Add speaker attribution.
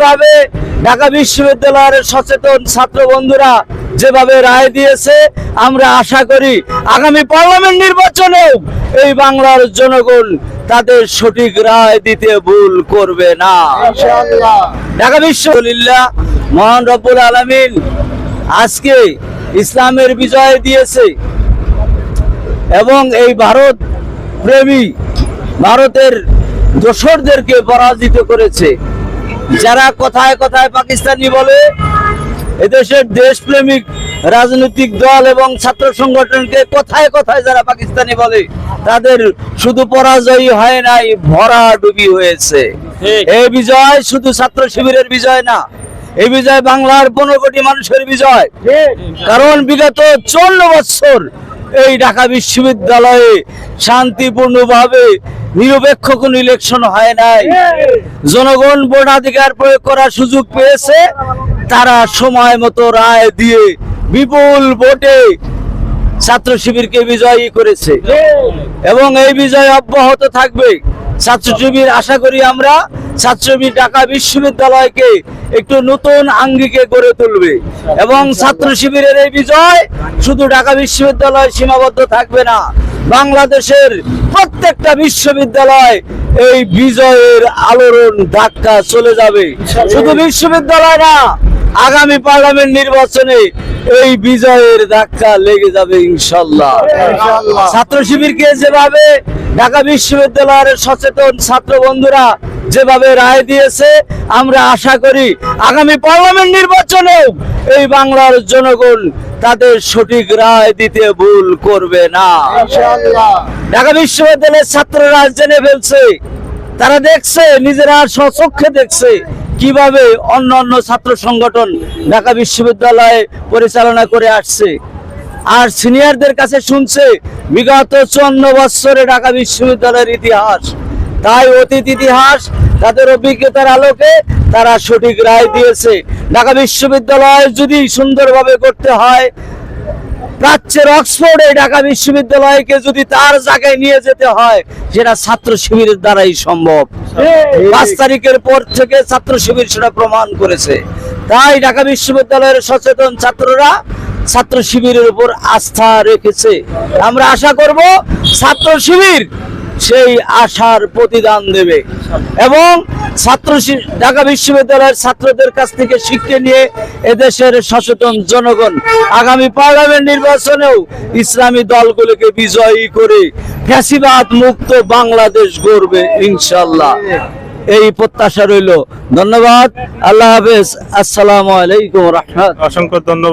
Speaker 1: যেভাবে ঢাকা বিশ্ববিদ্যালয়ের সচেতন ছাত্র বন্ধুরা যেভাবে রায় দিয়েছে, আমরা আশা করি আগামী পার্লামেন্ট নির্বাচনেও এই বাংলার জনগণ তাদের সঠিক রায় দিতে ভুল করবে না ইনশাআল্লাহ। ঢাকা বিশ্ববিদ্যালয় মহান রব্বুল আলামিন আজকে ইসলামের বিজয় দিয়েছে এবং এই ভারত প্রেমী ভারতের দোসরদেরকে পরাজিত করেছে। যারা কথায় কথায় পাকিস্তানি বলে, এদেশের দেশপ্রেমিক রাজনৈতিক দল এবং ছাত্র সংগঠনকে কথায় কথায় যারা পাকিস্তানি বলে, তাদের শুধু পরাজয় হয় নাই, ভরাডুবি হয়েছে। এই বিজয় শুধু ছাত্র শিবিরের বিজয় না, এই বিজয় বাংলার 15 কোটি মানুষের বিজয়। কারণ বিগত 54 বছর এই ঢাকা বিশ্ববিদ্যালয়ে শান্তিপূর্ণভাবে নিরপেক্ষ কোন ইলেকশন হয় নাই। জনগণ ভোটাধিকার প্রয়োগ করার সুযোগ পেয়েছে, তারা সময় মতো রায় দিয়ে বিপুল ভোটে ছাত্র শিবিরকে বিজয়ী করেছে এবং এই বিজয় অব্যাহত থাকবে। ছাত্র শিবির আশা করি আমরা ছাত্র শিবির ঢাকা বিশ্ববিদ্যালয়কে একটু নতুন আঙ্গিকে গড়ে তুলবে এবং ছাত্র শিবিরের এই বিজয় শুধু ঢাকা বিশ্ববিদ্যালয় সীমাবদ্ধ থাকবে না, বাংলাদেশের প্রত্যেকটা বিশ্ববিদ্যালয় এই বিজয়ের আলোড়ন ধাক্কা চলে যাবে। শুধু বিশ্ববিদ্যালয় না, আগামী পার্লামেন্ট নির্বাচনে এই বিজয়ের ধাক্কা লেগে যাবে ইনশাআল্লাহ। ছাত্র শিবিরকে যেভাবে ঢাকা বিশ্ববিদ্যালয়ের সচেতন ছাত্র বন্ধুরা যেভাবে রায় দিয়েছে, আমরা আশা করি আগামী পার্লামেন্ট নির্বাচনেও এই বাংলার জনগণ তাদের সঠিক রায় দিতে ভুল করবে না ইনশাআল্লাহ। ঢাকা বিশ্ববিদ্যালয়ের ছাত্ররা জেনে ফেলছে, তারা দেখছে, নিজেরা স্বচক্ষে দেখছে কিভাবে অন্যান্য ছাত্র সংগঠন ঢাকা বিশ্ববিদ্যালয়ে পরিচালনা করে আসছে, আর সিনিয়রদের কাছে শুনছে বিগত 54 বছরে ঢাকা বিশ্ববিদ্যালয়ের ইতিহাস। তাই অতীত ইতিহাস তাদের অভিজ্ঞতার আলোকে তারা সঠিক রায় দিয়েছে। ঢাকা বিশ্ববিদ্যালয় যদি সুন্দরভাবে করতে হয়, প্রাচ্যের অক্সফোর্ডে ঢাকা বিশ্ববিদ্যালয়কে যদি তার জায়গায় নিয়ে যেতে হয়, সেটা ছাত্র শিবিরের দ্বারাই সম্ভব। 5 তারিখের পর থেকে ছাত্র শিবির সেটা প্রমাণ করেছে। তাই ঢাকা বিশ্ববিদ্যালয়ের সচেতন ছাত্ররা ছাত্র শিবিরের উপর আস্থা রেখেছে। আমরা আশা করব ছাত্র শিবির সেই আশার প্রতিদান দেবে এবং ঢাকা বিশ্ববিদ্যালয়ের ছাত্রদের কাছ থেকে শিক্ষা নিয়ে এদেশের সচেতন জনগণ আগামী পার্লামেন্ট নির্বাচনেও ইসলামী দলগুলোকে বিজয়ী করে ফ্যাসিবাদ মুক্ত বাংলাদেশ গড়বে ইনশাআল্লাহ। এই প্রত্যাশা রইল। ধন্যবাদ। আল্লাহ হাফেজ। আসসালামু আলাইকুম ওয়া রাহমাতুল্লাহ।
Speaker 2: অসংখ্য ধন্যবাদ।